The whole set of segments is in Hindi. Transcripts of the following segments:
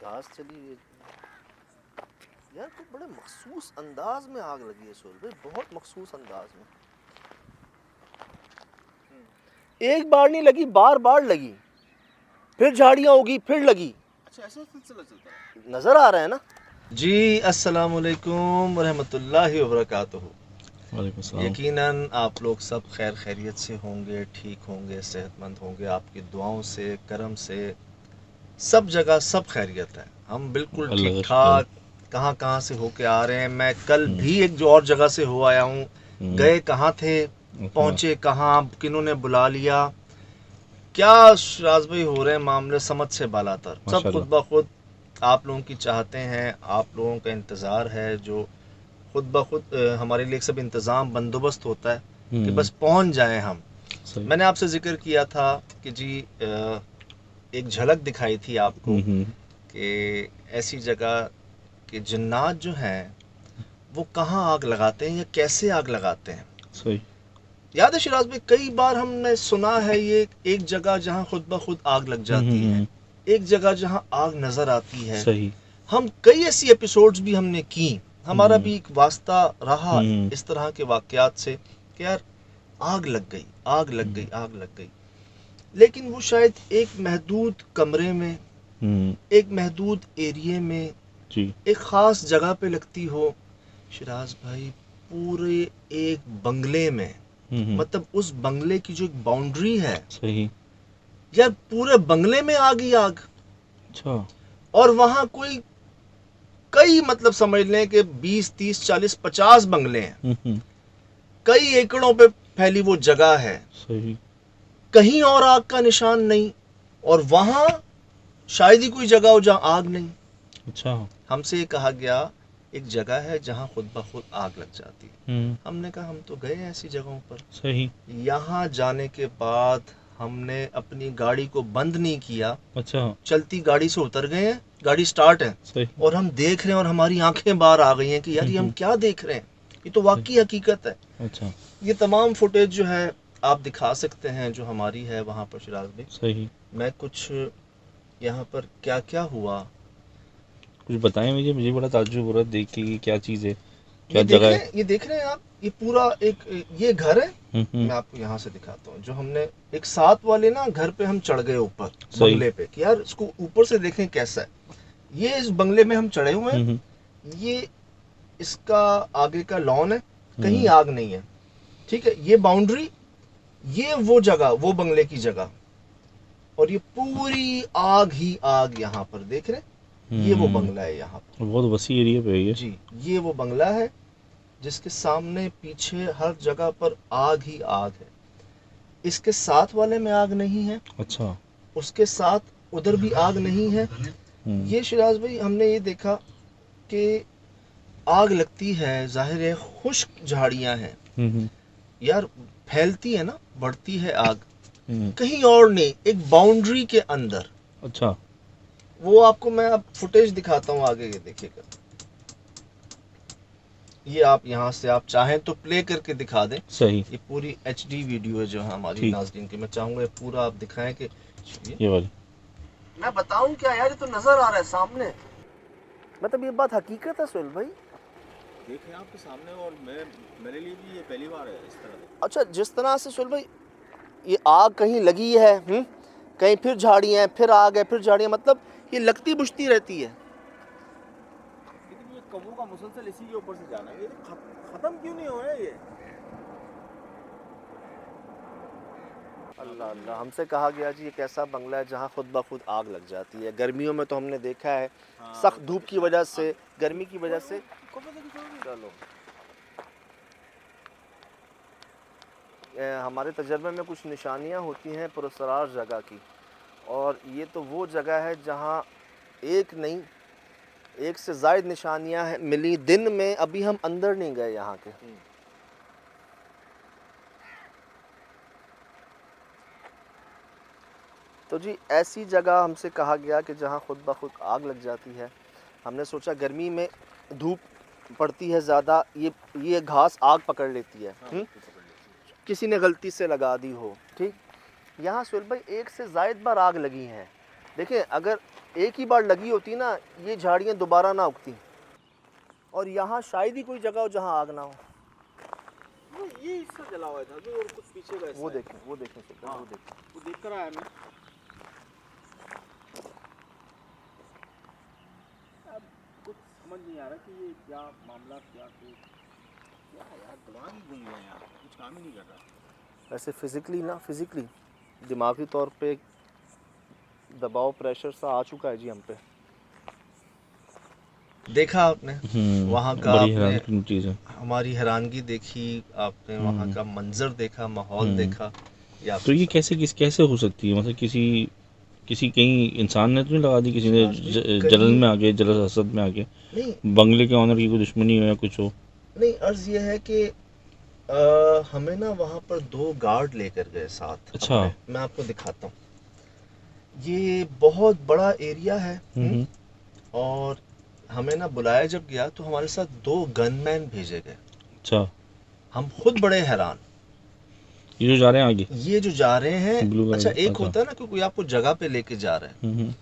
घास चली यार, तो बड़े मखसूस अंदाज में आग लगी है सोहेल भाई, बहुत मखसूस अंदाज में। एक बार नहीं लगी, बार बार लगी, फिर झाड़ियां होगी, फिर लगी। अच्छा, ऐसा सिलसिला चलता है। नजर आ रहा है ना जी। अस्सलाम वालेकुम रहमतुल्लाहि व बरकातुहू। यकीनन आप लोग सब खैर खैरियत से होंगे, ठीक होंगे, सेहतमंद होंगे। आपकी दुआओं से, करम से सब जगह सब खैरियत है। हम बिल्कुल ठीक ठाक कहाँ कहाँ से होके आ रहे हैं। मैं कल भी एक जो और जगह से हो आया हूँ। गए कहाँ थे, पहुँचे कहाँ, किन्होंने बुला लिया, क्या राज भाई हो रहे हैं मामले समझ से बालातर। सब खुद ब खुद आप लोगों की चाहते हैं, आप लोगों का इंतज़ार है, जो खुद ब खुद हमारे लिए सब इंतज़ाम बंदोबस्त होता है कि बस पहुंच जाएं हम। मैंने आपसे जिक्र किया था कि जी एक झलक दिखाई थी आपको कि ऐसी जगह कि जिन्नात जो हैं वो कहाँ आग लगाते हैं या कैसे आग लगाते हैं। सही याद है शिराज भाई, कई बार हमने सुना है ये एक जगह जहाँ खुद ब खुद आग लग जाती है, एक जगह जहाँ आग नजर आती है। सही हम कई ऐसी एपिसोड्स भी हमने की, हमारा भी एक वास्ता रहा इस तरह के वाकयात से कि यार आग लग गई, आग लग गई, आग लग गई। लेकिन वो शायद एक महदूद कमरे में, एक महदूद एरिए में, जी एक ख़ास जगह पे लगती हो। शिराज भाई पूरे एक बंगले में, मतलब उस बंगले की जो एक बाउंड्री है, सही यार पूरे बंगले में आग ही आग। अच्छा। और वहाँ कोई कई मतलब समझ लें कि 20, 30, 40, 50 बंगले हैं, कई एकड़ों पे फैली वो जगह है। सही कहीं और आग का निशान नहीं, और वहाँ शायद ही कोई जगह हो जहाँ आग नहीं। अच्छा। हमसे ये कहा गया एक जगह है जहाँ खुद ब खुद आग लग जाती है। हमने कहा हम तो गए ऐसी जगहों पर। सही। यहाँ जाने के बाद हमने अपनी गाड़ी को बंद नहीं किया, अच्छा। चलती गाड़ी से उतर गए हैं, गाड़ी स्टार्ट है सही। और हम देख रहे हैं और हमारी आंखें बाहर आ गई हैं कि यार ये हम क्या देख रहे हैं, ये तो वाकई हकीकत है। अच्छा। ये तमाम फुटेज जो है आप दिखा सकते हैं जो हमारी है वहाँ पर शिराज भाई। सही। मैं कुछ यहाँ पर क्या क्या हुआ कुछ बताएं मुझे, मुझे बड़ा ताज्जुब हो रहा है देख के कि क्या चीज़ है, क्या ये देख जगह रहे है। हैं, ये देख रहे हैं आप, ये पूरा एक ये घर है। हम्म। मैं आपको यहाँ से दिखाता हूँ, जो हमने एक साथ वाले ना घर पे हम चढ़ गए ऊपर सही। बंगले पे कि यार इसको ऊपर से देखें कैसा है। ये इस बंगले में हम चढ़े हुए हैं, ये इसका आगे का लॉन है, कहीं आग नहीं है, ठीक है। ये बाउंड्री, ये वो जगह, वो बंगले की जगह, और ये पूरी आग ही आग यहाँ पर देख रहे हैं। ये वो बंगला है यहाँ पर, बहुत वसी एरिया पे है ये। जी ये वो बंगला है जिसके सामने पीछे हर जगह पर आग ही आग है। इसके साथ वाले में आग नहीं है, अच्छा। उसके साथ उधर भी आग नहीं है। ये शिराज भाई हमने ये देखा कि आग लगती है, जाहिर है खुश्क झाड़ियां हैं यार, फैलती है ना, बढ़ती है आग, कहीं और नहीं, एक बाउंड्री के अंदर। अच्छा। वो आपको मैं अब फुटेज दिखाता हूँ आगे, ये देखिएगा। ये आप यहाँ से आप चाहें तो प्ले करके दिखा दें। सही। ये पूरी HD वीडियो है जो हमारी नाज़रीन की, मैं चाहूंगा ये पूरा आप दिखाएं कि ये वाली मैं बताऊं क्या यार, ये तो नजर आ रहा है सामने। मतलब ये बात हकीकत है सोहेल भाई। देखें आपके सामने, और मेरे लिए भी ये पहली बार है इस तरह। अच्छा, जिस तरह से सोहेल भाई ये आग कहीं लगी है, कहीं फिर झाड़ियां हैं, फिर आग है, फिर झाड़ियां, मतलब ये लगती बुझती रहती है। लेकिन ये कबू का मुसलसल इसी के ऊपर से जाना है, ये तो खत्म क्यों नहीं हो रहा है ये। अल्लाह अल्लाह, हमसे कहा गया जी एक ऐसा बंगला है जहाँ खुद ब खुद आग लग जाती है। गर्मियों में तो हमने देखा है सख्त धूप की वजह से, गर्मी की वजह से। चलो हमारे तजर्बे में कुछ निशानियाँ होती हैं पुरस्रार जगह की, और ये तो वो जगह है जहाँ एक नहीं, एक से ज़ायद निशानियाँ हैं मिली दिन में। अभी हम अंदर नहीं गए यहाँ के। तो जी ऐसी जगह हमसे कहा गया कि जहाँ खुद ब खुद आग लग जाती है। हमने सोचा गर्मी में धूप पड़ती है ज़्यादा, ये घास आग पकड़ लेती है, किसी ने गलती से लगा दी हो, ठीक। यहाँ सोहेल भाई एक से ज़ायद बार आग लगी हैं। देखें, अगर एक ही बार लगी होती ना, ये झाड़ियाँ दोबारा ना उगती। और यहाँ शायद ही कोई जगह हो जहाँ आग ना हो। ये हिस्सा जला हुआ था जो, और कुछ पीछे का वो देखें हाँ, वो देखें। वो देख कर आया मैं। अब कुछ समझ नहीं आ रहा कि ये क्या मामला, क्या यार, दिमाग ही घूम गया यार, कुछ काम ही नहीं कर रहा। वैसे फिजिकली दिमागी तौर पे दबाव, प्रेशर सा आ चुका है जी हम पे। देखा आपने वहाँ का, बड़ी आपने हैरान चीज़ है। हमारी हैरानगी देखी आपने, वहाँ का मंजर देखा, माहौल देखा। या तो ये कैसे हो सकती है? मतलब किसी कहीं इंसान ने तो नहीं लगा दी, किसी ने जलन में आ गए, जलन हसद में आ गए, नहीं, बंगले के ऑनर की कोई दुश्मनी हो या कुछ हो? नहीं, अर्ज ये है कि हमें ना वहाँ पर 2 गार्ड लेकर गए साथ। अच्छा। मैं आपको दिखाता हूँ, ये बहुत बड़ा एरिया है। और हमें ना बुलाया जब गया तो हमारे साथ 2 गनमैन भेजे गए। अच्छा। हम खुद बड़े हैरान। ये जो जा रहे हैं आगे, ये जो जा रहे हैं, ब्लू अच्छा कलर। एक अच्छा। होता है ना कि कोई आपको जगह पे लेके जा रहा है, हम्म।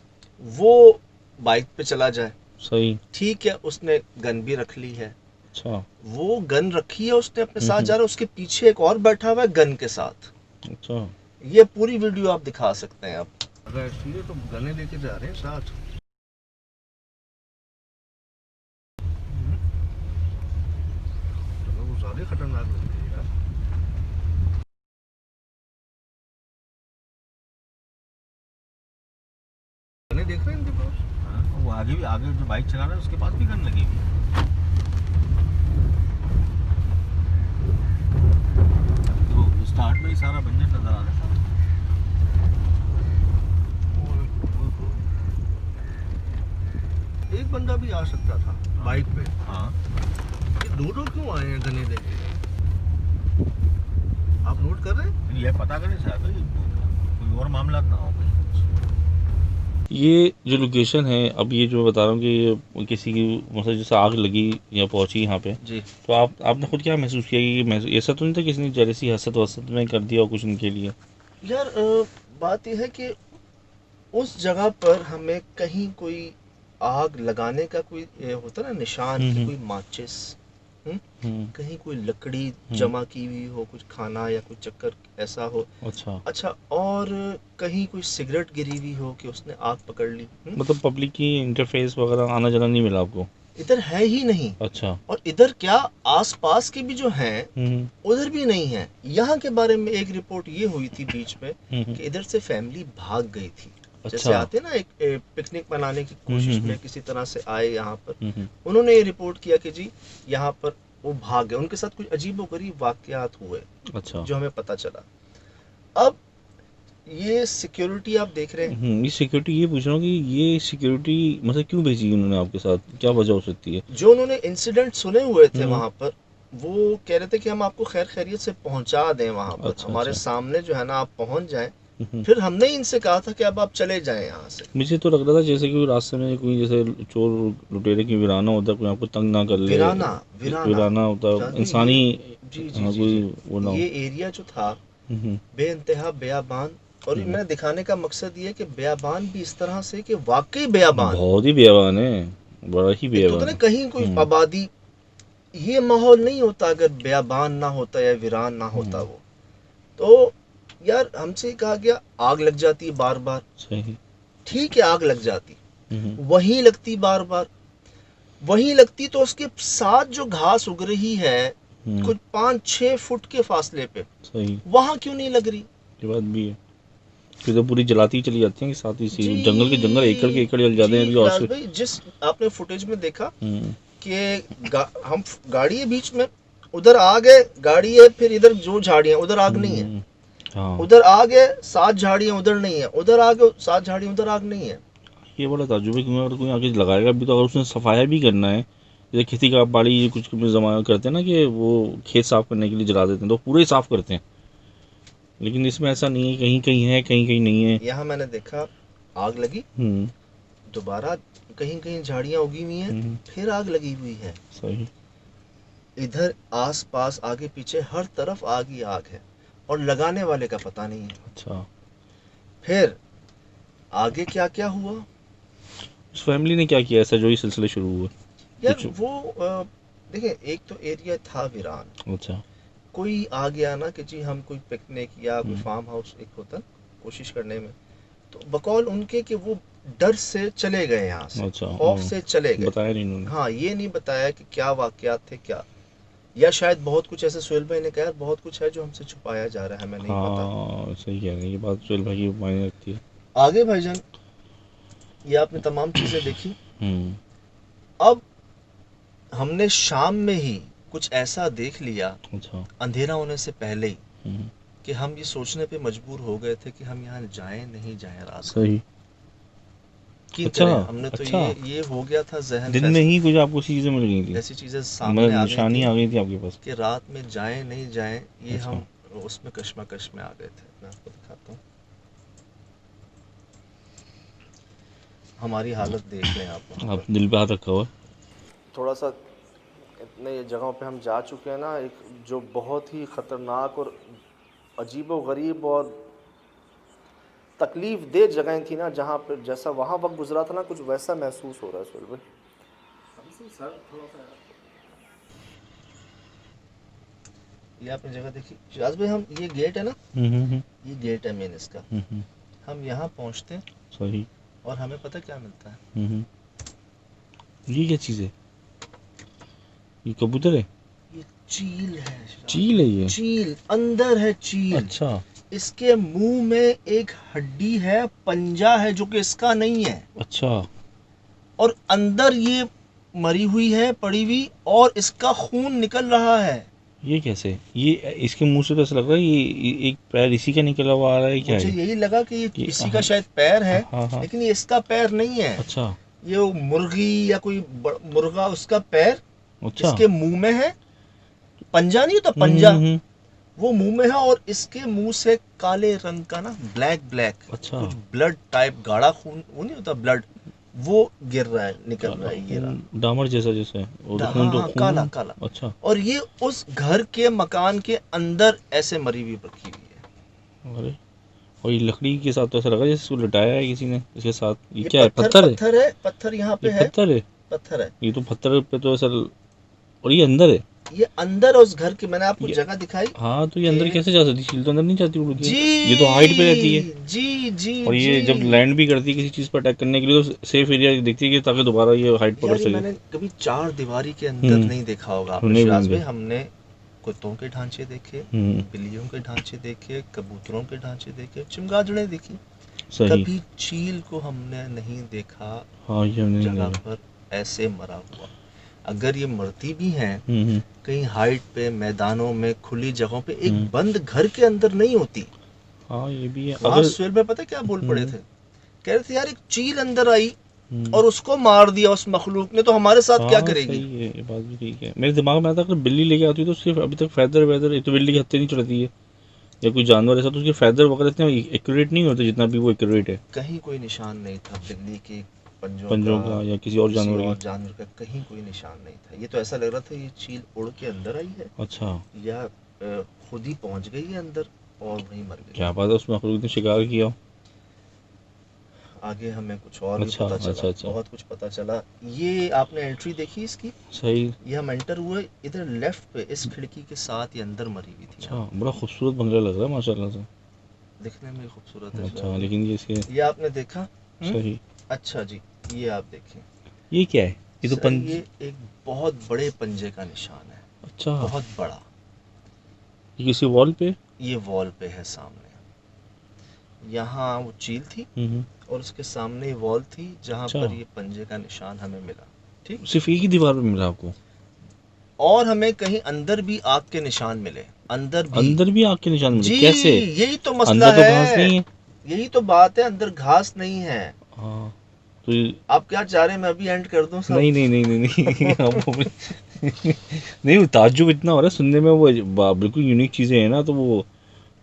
वो बाइक पे चला जाए, सही। ठीक है, उसने गन भी रख ली है। अच्छा। वो गन रखी है, उसने अपने साथ जा रहा है, उसके पीछे एक और बैठा हुआ है गन के साथ। अच्छा। ये पूरी वीडियो आप दिखा सकते हैं। आप अगर इसलिए तो गने लेके जा रहे हैं साथ। तो वो ज्यादा खतरनाक लग रही है यार। गने देख रहे हैं इनके पास। हाँ, वो आगे जो बाइक चला रहा है उसके पास भी गन लगी हुई है। तो स्टार्ट में ही सारा बंजर नजर आ रहा है। एक बंदा भी आ सकता था बाइक पे। हाँ, ये 2 क्यों आए हैं गने लेके? आप नोट कर रहे हैं? ये पता करने से आता है कोई और मामला ना हो। ये जो लोकेशन है, अब ये जो बता रहा हूँ कि ये किसी की मतलब जैसे आग लगी या पहुंची यहाँ पे जी। तो आपने खुद क्या महसूस किया कि ऐसा तो नहीं था किसी ने जेलसी हसद वसद में कर दिया हो कुछ उनके लिए? यार बात यह है कि उस जगह पर हमें कहीं कोई आग लगाने का कोई होता ना निशान, कि कोई माचिस, कहीं कोई लकड़ी जमा की हुई हो, कुछ खाना या कुछ चक्कर ऐसा हो। अच्छा, और कहीं कोई सिगरेट गिरी हुई हो कि उसने आग पकड़ ली। मतलब पब्लिक की इंटरफेस वगैरह आना जाना नहीं मिला आपको? इधर है ही नहीं। अच्छा। और इधर क्या, आसपास के भी जो हैं उधर भी नहीं है। यहाँ के बारे में एक रिपोर्ट ये हुई थी बीच में कि इधर से फैमिली भाग गई थी। अच्छा। जैसे आते ना एक पिकनिक मनाने की कोशिश में किसी तरह से आए यहाँ पर, उन्होंने ये रिपोर्ट किया कि जी यहाँ पर वो भाग गए, उनके साथ कुछ अजीबोगरीब वाकयात हुए। अच्छा। जो हमें पता चला। अब ये सिक्योरिटी आप देख रहे हैं। ये सिक्योरिटी, ये पूछ रहा हूँ कि ये सिक्योरिटी मतलब क्यों भेजी उन्होंने आपके साथ, क्या वजह हो सकती है? जो उन्होंने इंसिडेंट सुने हुए थे वहाँ पर, वो कह रहे थे कि हम आपको खैर खैरियत से पहुँचा दें वहाँ पर। अच्छा, हमारे अच्छा। सामने जो है ना, आप पहुँच जाएं। फिर हमने इनसे कहा था कि अब आप चले जाएं यहाँ से। मुझे तो लग रहा था जैसे कि रास्ते में कोई जैसे चोर लुटेरे की वीराना होता है, कोई आपको तंग ना कर ले। वीराना होता है इंसानी। जी वो ना ये एरिया जो था बेइंतहा बेयाबान। और मैं दिखाने का मकसद ये है कि बेयाबान भी इस तरह से कि वाकई बेयाबान, बहुत ही बेयाबान है, बड़ा ही बेयाबान है। कहीं कोई आबादी, ये माहौल नहीं होता अगर बेयाबान ना होता या वीरान ना होता वो। तो यार हमसे कहा गया आग लग जाती है बार बार। सही। ठीक है, आग लग जाती, वहीं लगती बार बार, वहीं लगती तो उसके साथ जो घास उग रही है कुछ 5-6 फुट के फासले पे, सही, वहां क्यों नहीं लग रही? ये बात भी है कि तो पूरी जलाती चली जाती है, साथ ही जंगल के जंगल एकड़ के एकड़ जल जाते हैं। भाई, जिस आपने फुटेज में देखा कि हम गाड़ी है बीच में, उधर आग है, गाड़ी है, फिर इधर जो झाड़ियां उधर आग नहीं है। हाँ। उधर आग है, 7 झाड़ियां उधर नहीं है, उधर आग है, 7 झाड़ियां उधर आग नहीं है। ये बड़ा ताज्जुब है, क्योंकि अगर कोई आगे लगाएगा भी तो अगर उसने सफाया भी करना है, जैसे खेती का बाड़ी कुछ जमा करते हैं ना कि वो खेत साफ करने के लिए जला देते हैं तो पूरे साफ करते हैं, लेकिन इसमें ऐसा नहीं है, कहीं कहीं है कहीं कहीं नहीं है। यहाँ मैंने देखा आग लगी, दोबारा कहीं कहीं झाड़ियां उगी हुई हैं, फिर आग लगी हुई है। सही। इधर आस पास आगे पीछे हर तरफ आग ही आग है और लगाने वाले का पता नहीं है। अच्छा। फिर आगे क्या क्या हुआ उस फैमिली ने क्या किया ऐसा जो ये सिलसिले शुरू हुए? यार कुछ वो देखिए, एक तो एरिया था वीरान, अच्छा। कोई आ गया ना कि जी हम कोई पिकनिक या कोई हम्म, फार्म हाउस एक होता ना, कोशिश करने में, तो बकौल उनके कि वो डर से चले गए यहाँ से, अच्छा। खौफ से चले गए। बताया नहीं उन्होंने। हाँ, ये नहीं बताया कि क्या वाकयात थे क्या, या शायद बहुत कुछ ऐसे, सुहेल भाई ने कहा यार बहुत कुछ है जो हमसे छुपाया जा रहा है, हमें नहीं पता। हाँ सही कह रहे हैं, ये बात सुहेल भाई की मायने रखती है। आगे भाईजान, ये आपने तमाम चीजें देखी। हम्म। अब हमने शाम में ही कुछ ऐसा देख लिया, अच्छा। अंधेरा होने से पहले ही, हम्म, कि हम ये सोचने पे मजबूर हो गए थे कि हम यहाँ जाएं नहीं जाएं रात को, सही। की अच्छा। करें। हमने तो अच्छा, ये हो गया था जहन, दिन में ही कुछ आपको चीजें मिल गई थी, ऐसी चीजें सामने मतलब आ गई निशानी थी आ गई थी आपके पास? कि रात में जाएं नहीं जाएं, ये अच्छा। हम उसमें कश्मकश में आ गए थे। मैं आपको दिखाता हूँ, हमारी हालत देख लें आप। आप दिल पे हाथ रखा हुआ है। थोड़ा सा इतने जगहों पे हम जा चुके हैं ना, एक जो बहुत ही ख़तरनाक और अजीबो गरीब और तकलीफ दे जगह थी ना, जहाँ पे जैसा वहाँ वक्त गुजरा था ना, कुछ वैसा महसूस हो रहा है सुहेल भाई। अभी से सर थोड़ा सा ये आपने जगह देखी शिराज भाई, हम ये गेट है ना, ये गेट है मेन इसका, हम यहाँ पहुँचते हैं सही। और हमें पता क्या मिलता है, ये क्या चीज़ है? ये कबूतर है? ये चील है शिराज चील है भाई, ये? चील अंदर है चील। अच्छा। इसके मुंह में एक हड्डी है, पंजा है जो कि इसका नहीं है, अच्छा। और अंदर ये मरी हुई है पड़ी हुई, और इसका खून निकल रहा है। ये कैसे? ये इसके मुंह से तो ऐसा लग रहा है ये एक पैर इसी का निकला हुआ आ रहा है, क्या मुझे है यही लगा कि ये ये? किसी का शायद पैर है, हाँ हाँ। लेकिन ये इसका पैर नहीं है। अच्छा। ये वो मुर्गी या कोई मुर्गा, उसका पैर अच्छा। इसके मुंह में है। पंजा नहीं होता, पंजा, वो मुंह में है, और इसके मुंह से काले रंग का ना, ब्लैक ब्लैक, अच्छा। कुछ ब्लड टाइप, गाढ़ा खून, वो नहीं होता ब्लड, वो गिर रहा है, निकल रहा है, ये रहा। डामर जैसा जैसे है, और हाँ, खून तो हाँ, खून। काला काला। अच्छा। और ये उस घर के मकान के अंदर ऐसे मरी हुई रखी हुई है। अरे, और ये लकड़ी के साथ तो ऐसा लगा जैसे इसको लटाया है किसी ने इसके साथ। ये ये क्या है? पत्थर है? पत्थर है, पत्थर यहाँ पे ये है, पत्थर है? पत्थर है। ये तो पत्थर पे तो ऐसा और ये अंदर है? ये अंदर है उस घर के, मैंने आपको ये- जगह दिखाई। हाँ, तो ये अंदर ये- कैसे जा सकती? चील तो अंदर नहीं जाती उड़ के। जी, ये तो हाइट पे रहती है। जी जी और ये जी। जब लैंड भी करती है किसी चीज पर अटैक करने के लिए, तो सेफ एरिया देखती है कि ताकि दोबारा ये हाइट पकड़ यार ये सके। मैंने कभी चार दीवारी के अंदर नहीं देखा होगा आपने नहीं, शिराज नहीं। भाई। हमने कुत्तों के ढांचे देखे, बिल्लियों के ढांचे देखे, कबूतरों के ढांचे देखे, चमगादड़ें देखी, सही। कभी चील को हमने नहीं देखा हाँ, ये हमने नहीं जगह देखा। पर ऐसे मरा हुआ। अगर ये मरती भी हैं हम्म। कहीं हाइट पे, मैदानों में, खुली जगहों पे, एक हम्म। बंद घर के अंदर नहीं होती। हाँ, ये भी है। वहां अगर सुहेल भाई पता क्या बोल पड़े थे, कह रहे थे यार एक चील अंदर आई हम्म, और उसको मार दिया उस मखलूक ने, तो हमारे साथ क्या हाँ, करेगी। सही है, ये बात भी ठीक है। मेरे दिमाग में आता है अगर बिल्ली लेके आती है तो सिर्फ अभी तक फैदर वैदर, एक तो बिल्ली की हत्या नहीं चढ़ती है या कोई जानवर ऐसा, तो उसके फैदर वगैरह इतने एक्यूरेट नहीं होते जितना भी वो एक्यूरेट है। कहीं कोई निशान नहीं था बिल्ली के पंजों का या किसी और जानवर का। जानवर का कहीं कोई निशान नहीं था। ये तो ऐसा लग रहा था ये चील उड़ के अंदर आई है, अच्छा। या खुद ही पहुंच गई है अंदर और वहीं मर गई। क्या बात है, उसमें मखलूक ने शिकार किया हो। आगे हमें कुछ और भी अच्छा, पता चला। अच्छा। बहुत कुछ पता चला। ये आपने एंट्री देखी इसकी, सही। ये हम एंटर हुए इधर लेफ्ट पे, इस खिड़की के साथ ये अंदर मरी हुई थी। अच्छा, बड़ा खूबसूरत बंगला लग रहा है माशाल्लाह से। दिखने में खूबसूरत है। अच्छा, लेकिन ये इसके ये आपने देखा? सही। अच्छा जी, ये आप देखें, ये क्या है? ये तो सर, ये एक बहुत बड़े पंजे का निशान है, अच्छा, बहुत बड़ा। ये किसी वॉल पे? ये वॉल पे है सामने, यहाँ वो चील थी और उसके सामने ये वॉल थी जहाँ अच्छा। पर ये पंजे का निशान हमें मिला। ठीक, सिर्फ एक ही दीवार पे मिला आपको? और हमें कहीं अंदर भी आग के निशान मिले, अंदर भी आग के निशान मिले? जी, कैसे? यही तो मसला अंदर तो है, घास नहीं है। यही तो बात है, अंदर घास नहीं है। हाँ, तो आप क्या चाह रहे हैं, मैं अभी एंड कर दूं सब? नहीं नहीं, वो ताज्जुब इतना हो रहा है सुनने में, वो बिल्कुल यूनिक चीजें हैं ना, तो वो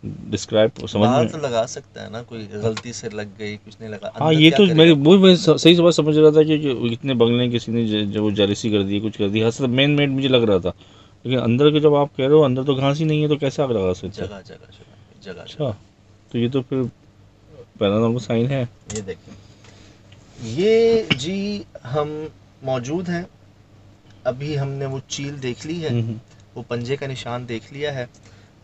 डिस्क्राइब समझ बाहर में। तो लगा सकता है ना, कोई गलती से लग गई, कुछ नहीं लगा। हाँ, अंदर ये क्या तो करेगा? मैं सही समझ रहा था कि इतने बंगले किसी ने जब वो जेलसी कर दी, कुछ कर दी, हर मेन मेड मुझे लग रहा था, लेकिन अंदर के जब आप कह रहे हो अंदर तो घास ही नहीं है, तो कैसे आग लगा सकते हैं? जगह जगह जगह। अच्छा, तो ये तो फिर पैरानॉर्मल साइन है। ये देखिए, ये जी हम मौजूद हैं, अभी हमने वो चील देख ली है, वो पंजे का निशान देख लिया है,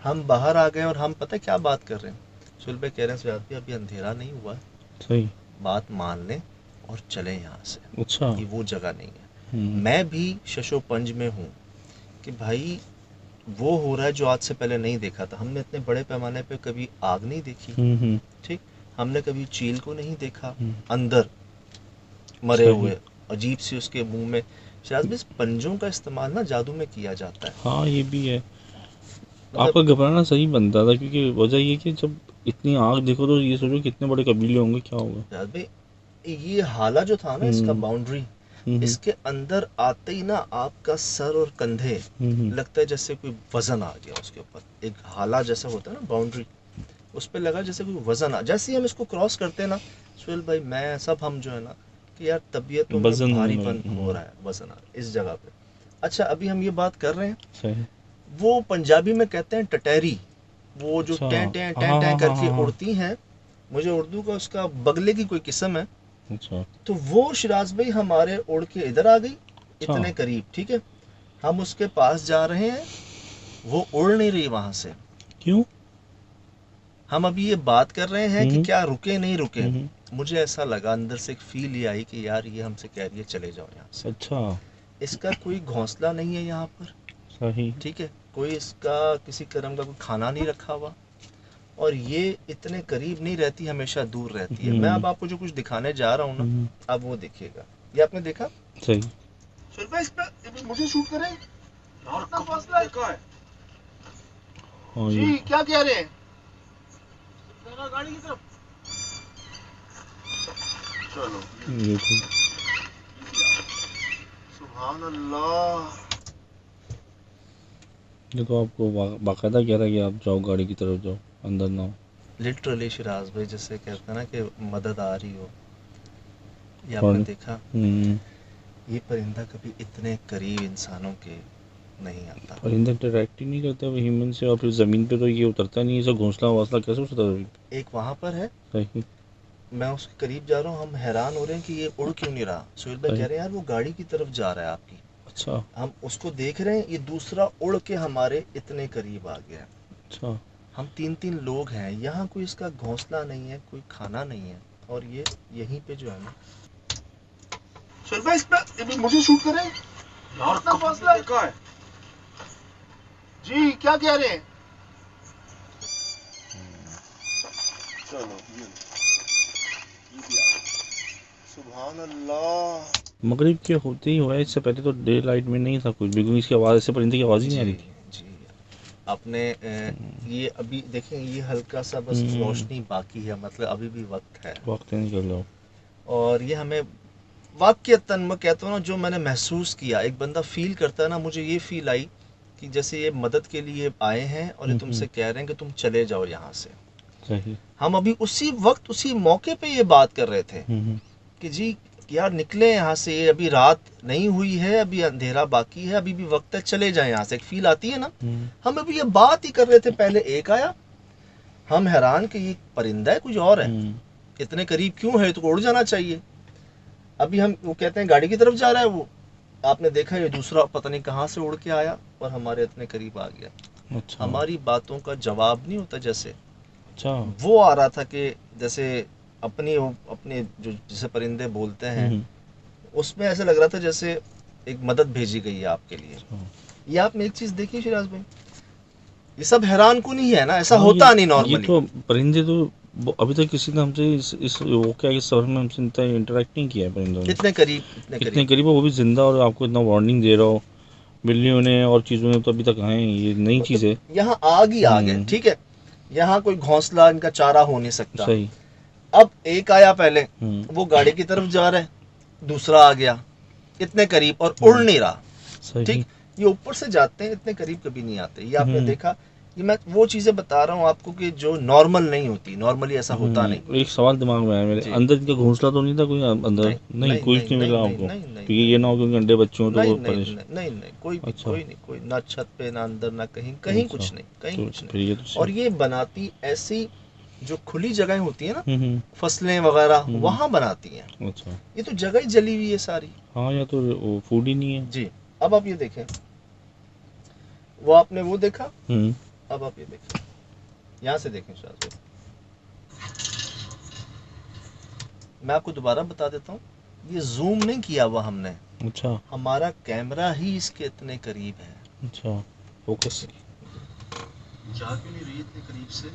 हम बाहर आ गए और हम पता क्या बात कर रहे हैं। सुहेल भाई कह रहे हैं सुजात भाई अभी अंधेरा नहीं हुआ, सही बात मान लें और चलें यहाँ से। अच्छा कि वो जगह नहीं है। मैं भी शशोपंज में हूँ कि भाई वो हो रहा है जो आज से पहले नहीं देखा था। हमने इतने बड़े पैमाने पे कभी आग नहीं देखी, ठीक, हमने कभी चील को नहीं देखा अंदर मरे सही। हुए, अजीब सी उसके मुंह में। शायद भी इस पंजों का इस्तेमाल ना जादू में किया जाता है। हाँ ये भी है, मतलब आपका घबराना सही बनता था, क्योंकि वजह ये कि जब इतनी आग देखो तो ये सोचो कितने बड़े कबीले होंगे, क्या होगा। शायद भाई ये हाला जो था ना इसका बाउंड्री, इसके अंदर आते ही ना आपका सर और कंधे लगता है जैसे कोई वजन आ गया उसके ऊपर। एक हाला जैसा होता है ना बाउंड्री, उस पे लगा जैसे कोई वजन आ। जैसे ही हम इसको क्रॉस करते हैं ना सुहेल भाई, मैं सब हम जो है ना कि यार तबीयतों में वजन भारीपन हो रहा है, वजन आ रहा है इस जगह पे। अच्छा अभी हम ये बात कर रहे हैं, सही वो पंजाबी में कहते हैं टटैरी, वो जो अच्छा, टें टें टें हाँ, टें हाँ, करके हाँ, उड़ती हैं। मुझे उर्दू का उसका बगले की कोई किस्म है। अच्छा तो वो शिराज भाई हमारे उड़ के इधर आ गई, अच्छा इतने करीब, ठीक है। हम उसके पास जा रहे हैं, वो उड़ नहीं रही वहां से। क्यों? हम अभी ये बात कर रहे हैं कि क्या रुके नहीं रुके। हम्म, मुझे ऐसा लगा अंदर से एक फील ये आई कि यार ये हमसे कह रही है चले जाओ यहाँ से। अच्छा इसका कोई घोंसला नहीं है यहाँ पर, सही ठीक है, कोई इसका किसी कर्म का कोई खाना नहीं रखा हुआ, और ये इतने करीब नहीं रहती, हमेशा दूर रहती है। मैं अब आपको जो कुछ दिखाने जा रहा हूँ ना, अब वो देखिएगा। ये आपने देखा सही सुहेल भाई, इस पे मुझे शूट करें और कितना फासला है हाँ जी, ये क्या कह रहे हैं गाड़ी की तरफ। चलो देखो सुभान अल्लाह। ये तो आपको बाकायदा कह रहा है कि आप जाओ गाड़ी की तरफ जाओ, अंदर ना हो। लिटरली शिराज भाई जैसे कहते हैं ना कि मदद आ रही हो। ये और- आपने देखा, ये परिंदा कभी इतने करीब इंसानों के नहीं आता। परिंदा इंटरेक्ट ही नहीं करता ह्यूमन से, और फिर ज़मीन पे तो ये उतरता नहीं है, ऐसा घोंसला वोंसला कैसे उतरता है? एक वहां पर है, सही मैं उसके करीब जा रहा हूँ, हम हैरान हो रहे हैं कि ये उड़ क्यों नहीं रहा। सुहेल भाई कह रहे हैं यार वो गाड़ी की तरफ जा रहा है आपकी, अच्छा हम उसको देख रहे हैं, ये दूसरा उड़ के हमारे इतने करीब आ गया। अच्छा हम 3-3 लोग हैं यहाँ, कोई इसका घोंसला नहीं है, कोई खाना नहीं है, और ये यहीं पे जो है ना। सुहेल भाई इस पे मुझे शूट करें और कितना फासला है जी, क्या कह रहे हैं। चलो सुभान अल्लाह। मगरिब के होते ही हुआ है, इससे पहले तो डे लाइट में नहीं था कुछ भी, क्योंकि इसकी आवाज़, ऐसे परिंदे की आवाज़ ही नहीं आ रही थी। जी आपने ये अभी देखें, ये हल्का सा बस रोशनी बाकी है, मतलब अभी भी वक्त है। वक्त नहीं कर लो। और ये हमें वाकईतन मैं कहता हूँ ना, जो मैंने महसूस किया, एक बंदा फील करता है ना, मुझे ये फील आई कि जैसे ये मदद के लिए आए हैं और ये तुमसे कह रहे हैं कि तुम चले जाओ यहाँ से। सही हम अभी उसी वक्त उसी मौके पे ये बात कर रहे थे कि जी यार निकले यहाँ से, ये अभी रात नहीं हुई है, अभी अंधेरा बाकी है, अभी भी वक्त है, चले जाए यहाँ से। एक फील आती है ना। हम अभी ये बात ही कर रहे थे, पहले एक आया, हम हैरान कि ये परिंदा है कुछ और है, इतने करीब क्यों है, तो उड़ जाना चाहिए। अभी हम वो कहते हैं गाड़ी की तरफ जा रहा है, वो आपने देखा ये दूसरा पता नहीं कहाँ से उड़ के आया और हमारे इतने करीब आ गया। अच्छा हमारी बातों का जवाब नहीं होता, जैसे अच्छा वो आ रहा था कि जैसे अपने जो जैसे परिंदे बोलते हैं, उसमें ऐसा लग रहा था जैसे एक मदद भेजी गई है आपके लिए। ये आपने एक चीज देखी शिराज भाई, ये सब हैरान को नहीं है ना, ऐसा होता नहीं नॉर्मली। ये तो परिंदे तो अभी तक किसी ने हमसे इस वो क्या इस सफर में हमसे इतना इंटरेक्ट नहीं किया है परिंदों ने। इतने करीब इतने करीब, वो भी जिंदा, और आपको इतना वार्निंग दे रहा हो। बिल्लियों ने और चीज़ों ने तो अभी तक आए, ये नई चीज़ है। यहाँ आग ही आग है, ठीक है, यहाँ कोई घोंसला इनका चारा हो नहीं सकता। सही। अब एक आया पहले, वो गाड़ी की तरफ जा रहा है, दूसरा आ गया इतने करीब और उड़ नहीं रहा। ठीक, ये ऊपर से जाते हैं, इतने करीब कभी नहीं आते। ये आपने देखा, ये मैं वो चीजें बता रहा हूँ आपको कि जो नॉर्मल नहीं होती, नॉर्मली ऐसा होता नहीं। एक सवाल दिमाग में आया मेरे, अंदर इनका घोंसला तो नहीं था कोई अंदर? नहीं कोई नहीं मिला आपको? क्योंकि ये ना हो कि अंडे बच्चों तो वो परेशान। नहीं कोई नहीं, कोई ना छत पे ना अंदर ना कहीं कुछ नहीं, कहीं कुछ नहीं। और ये बनाती ऐसी जो खुली जगह होती है ना, हम्म। फसलें वगैरह, वहां बनाती हैं। अच्छा। ये तो जगह ही जली हुई है सारी। हाँ, या तो वो फूड ही नहीं है। जी। अब आप ये देखें, वो आपने वो देखा, हम्म। अब आप ये देखें, यहाँ से देखें शायद। मैं आपको दोबारा बता देता हूँ, ये जूम नहीं किया हुआ हमने, अच्छा। हमारा कैमरा ही इसके इतने करीब है। अच्छा, फोकस। जा क्यों नहीं रही इतने करीब से?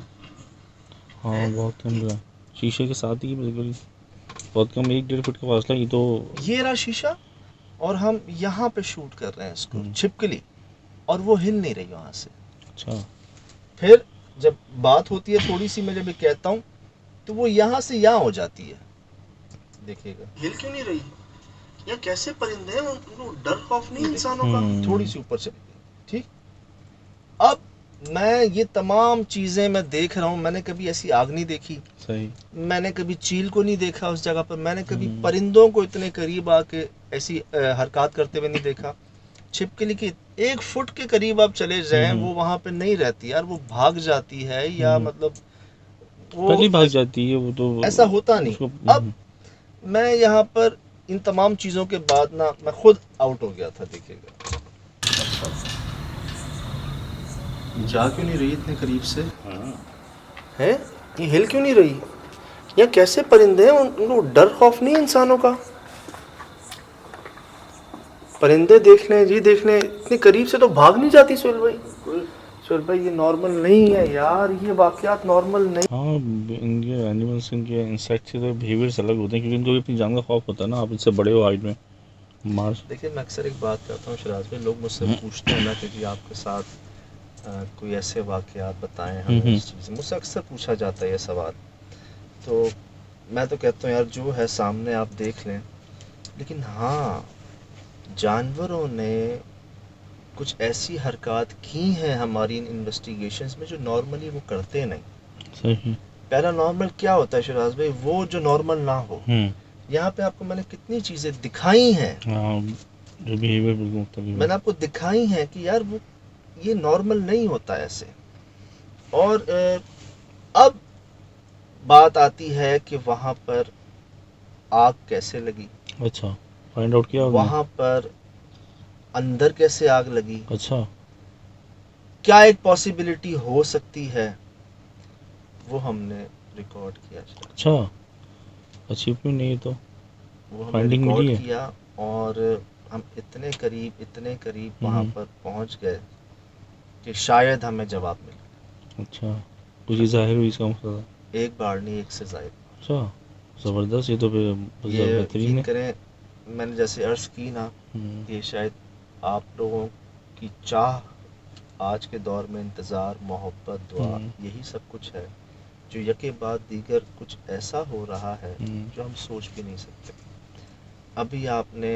हाँ, बहुत कम है, शीशे के साथ ही बिल्कुल, बहुत कम, 1-1.5 फुट का फासला। ये तो ये रहा शीशा, और हम यहाँ पे शूट कर रहे हैं इसको हम्म। छिपकली, और वो हिल नहीं रही वहां से। अच्छा। फिर जब बात होती है थोड़ी सी, मैं जब ये कहता हूँ तो वो यहाँ से यहाँ हो जाती है। देखिएगा, हिल क्यों नहीं रही? या कैसे परिंदे हैं, उनको डर खौफ नहीं इंसानों का? थोड़ी सी ऊपर चली गई, ठीक। अब मैं ये तमाम चीजें मैं देख रहा हूँ, मैंने कभी ऐसी आग नहीं देखी, सही। मैंने कभी चील को नहीं देखा उस जगह पर, मैंने कभी परिंदों को इतने करीब आके ऐसी हरकत करते हुए नहीं देखा। छिपकली की 1 फुट के करीब आप चले जाएं, वो वहां पे नहीं रहती यार, वो भाग जाती है, या मतलब वो पहले भाग जाती है वो तो, ऐसा होता नहीं। अब मैं यहाँ पर इन तमाम चीजों के बाद ना मैं खुद आउट हो गया था। देखिएगा, जा क्यों नहीं रही इतने करीब से? है ये हिल क्यों नहीं रही? या कैसे परिंदे हैं, उनको डर खौफ नहीं इंसानों का? परिंदे देखने, जी देखने, इतने करीब से तो भाग नहीं जाती सुहेल भाई। सुहेल भाई ये नॉर्मल नहीं है यार, ये वाकयात नॉर्मल नहीं। हाँ, इनके एनिमल्स, इनके इंसेक्ट्स के तो बिहेवियर्स अलग होते हैं, क्योंकि इनको भी अपनी जान का खौफ होता है ना, आप इससे बड़े हो हाइट में, मार। देखिए, मैं अक्सर एक बात करता हूँ शराज भाई, लोग मुझसे पूछते हैं ना कि जी आपके साथ कोई ऐसे वाकयात बताएं हमें इस चीज़, मुझसे अक्सर पूछा जाता है ये सवाल। तो मैं तो कहता हूँ यार, जो है सामने आप देख लें। लेकिन हाँ, जानवरों ने कुछ ऐसी हरकत की हैं हमारी इन इन्वेस्टिगेशंस में जो नॉर्मली वो करते नहीं। सही। पैरानॉर्मल क्या होता है शराज भाई? वो जो नॉर्मल ना हो। यहाँ पे आपको मैंने कितनी चीज़ें दिखाई हैं, हाँ, जो बिहेवियर बिल्कुल मुख्तलिफ है, मैंने आपको दिखाई हैं कि यार वो ये नॉर्मल नहीं होता ऐसे। और अब बात आती है कि वहाँ पर आग कैसे लगी। अच्छा, फाइंड आउट किया वहाँ पर अंदर कैसे आग लगी। अच्छा। क्या एक पॉसिबिलिटी हो सकती है, वो हमने रिकॉर्ड किया। अच्छा, अचीवमेंट नहीं तो वो हमने फाइंडिंग मिली रिकॉर्ड है। किया, और हम इतने करीब वहाँ पर पहुँच गए कि शायद हमें जवाब मिले। अच्छा, कुछ जाहिर हुई इसका मतलब? एक बार नहीं, एक से ज़ायद। अच्छा, ज़बरदस्त, ये तो फिर ये बेहतरीन है। करें, मैंने जैसे अर्ज़ की ना कि शायद आप लोगों की चाह, आज के दौर में इंतज़ार, मोहब्बत, दुआ, यही सब कुछ है जो यके बाद दीगर कुछ ऐसा हो रहा है जो हम सोच भी नहीं सकते। अभी आपने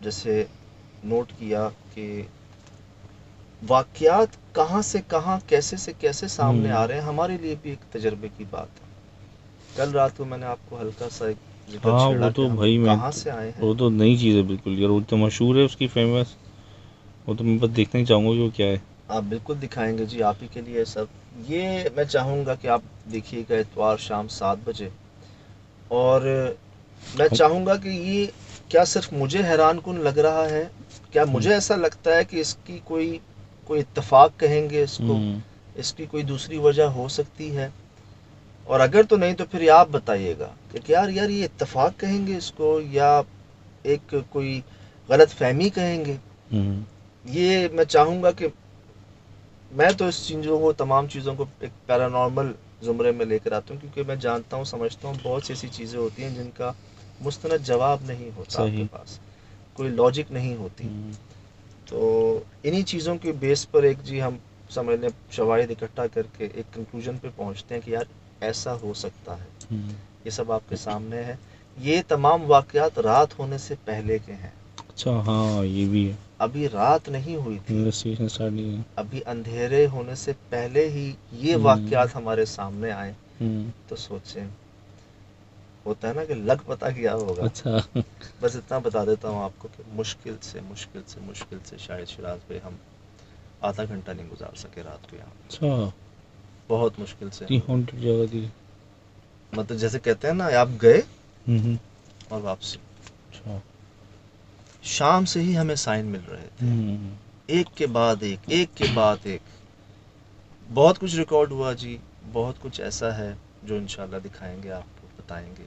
जैसे नोट किया कि वाक़यात कहाँ से कहाँ, कैसे से कैसे सामने आ रहे हैं, हमारे लिए भी एक तजर्बे की बात है। कल रात को मैंने आपको हल्का सा एक जिक्र हाँ, छेड़ा वो तो कि भाई हम मैं कहाँ से आए हैं। वो तो नई चीज़ है बिल्कुल यार, वो तो मशहूर है उसकी, फेमस, वो तो मैं बस देखना ही चाहूँगा कि वो क्या है। आप बिल्कुल दिखाएंगे जी, आप ही के लिए सब। ये मैं चाहूँगा कि आप देखिएगा इतवार शाम 7 बजे। और मैं चाहूँगा कि ये क्या सिर्फ मुझे हैरान कुन लग रहा है, क्या मुझे ऐसा लगता है कि इसकी कोई इत्तेफाक कहेंगे इसको, इसकी कोई दूसरी वजह हो सकती है? और अगर तो नहीं तो फिर आप बताइएगा कि यार ये इत्तेफाक कहेंगे इसको, या एक कोई गलत फहमी कहेंगे। ये मैं चाहूँगा कि मैं तो इस चीज़ों को, तमाम चीज़ों को एक पैरानॉर्मल ज़ुमरे में लेकर आता हूँ, क्योंकि मैं जानता हूँ, समझता हूँ बहुत सी ऐसी चीज़ें होती हैं जिनका मुस्तनद जवाब नहीं होता आपके पास, कोई लॉजिक नहीं होती। तो इन्हीं चीज़ों के बेस पर एक जी हम समझ लें शवाहिद इकट्ठा करके एक कंक्लूजन पे पहुँचते हैं कि यार ऐसा हो सकता है। ये सब आपके सामने है। ये तमाम वाक़यात रात होने से पहले के हैं। अच्छा, हाँ, ये भी है। अभी रात नहीं हुई थी, इन्वेस्टिगेशन स्टार्ट नहीं है, अभी अंधेरे होने से पहले ही ये वाक़यात हमारे सामने आए। तो सोचें, होता है ना कि लग पता क्या होगा। अच्छा। बस इतना बता देता हूँ आपको कि मुश्किल से शायद शिराज भाई हम आधा घंटा नहीं गुजार सके रात को यहाँ। अच्छा, बहुत मुश्किल से। हॉन्टेड जगह थी। मतलब जैसे कहते हैं ना, आप गए हम्म, और वापसी। अच्छा। शाम से ही हमें साइन मिल रहे थे, हम्म, एक के बाद एक, एक के बाद एक। बहुत कुछ रिकॉर्ड हुआ जी, बहुत कुछ ऐसा है जो इंशाल्लाह दिखाएंगे, आपको बताएंगे।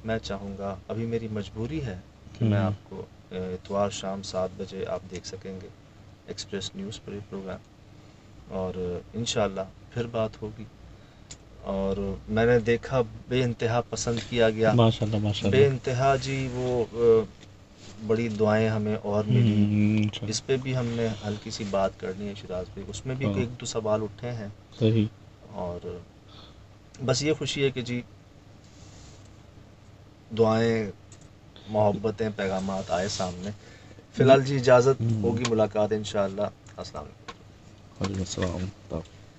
मैं चाहूँगा, अभी मेरी मजबूरी है कि मैं आपको इतवार शाम 7 बजे आप देख सकेंगे एक्सप्रेस न्यूज़ पर ये प्रोग्राम, और इंशाल्लाह फिर बात होगी। और मैंने देखा बेइंतहा पसंद किया गया, माशाल्लाह माशाल्लाह। बेइंतहा जी। वो बड़ी दुआएं हमें और मिली। अच्छा, इस पे भी हमने हल्की सी बात करनी है शिराज भाई, उसमें भी हाँ, एक दो सवाल उठे हैं। सही। और बस ये खुशी है कि जी दुआएं, मोहब्बतें, पैगामात आए सामने। फिलहाल जी इजाज़त, हम्म, होगी मुलाकात इंशाअल्लाह। अस्सलाम वालेकुम। वालेकुम अस्सलाम।